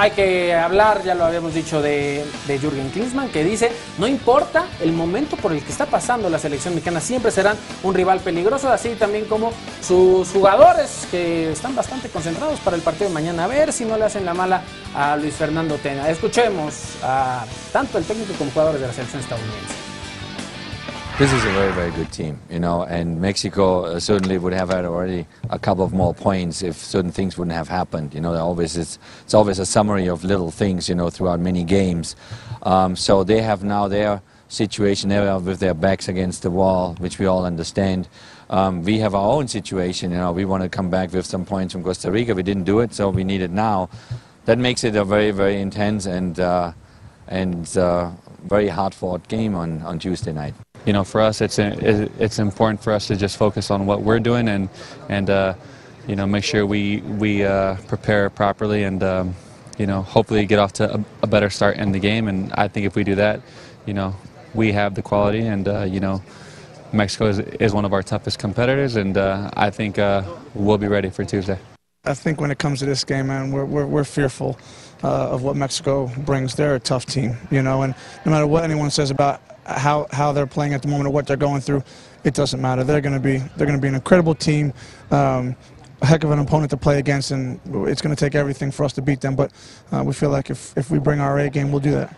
hay que hablar, ya lo habíamos dicho, de Jürgen Klinsmann, que dice, no importa el momento por el que está pasando la selección mexicana, siempre serán un rival peligroso, así también como sus jugadores, que están bastante concentrados para el partido de mañana, a ver si no le hacen la mala a Luis Fernando Tena. Escuchemos a tanto el técnico como jugadores de la selección estadounidense. This is a very, very good team, you know, and Mexico certainly would have had already a couple of more points if certain things wouldn't have happened. You know, it's always a summary of little things, you know, throughout many games. So they have now their situation, they are with their backs against the wall, which we all understand. We have our own situation, you know, we want to come back with some points from Costa Rica. We didn't do it, so we need it now. That makes it a very, very intense and very hard-fought game on Tuesday night. You know, for us, it's important for us to just focus on what we're doing and you know, make sure we prepare properly and you know, hopefully get off to a better start in the game. And I think if we do that, you know, we have the quality, and you know, Mexico is one of our toughest competitors, and I think we'll be ready for Tuesday. I think when it comes to this game, man, we're fearful of what Mexico brings. They're a tough team, you know, and no matter what anyone says about how they're playing at the moment or what they're going through, it doesn't matter. They're going to be an incredible team, a heck of an opponent to play against, and it's going to take everything for us to beat them. But we feel like if we bring our A game, we'll do that.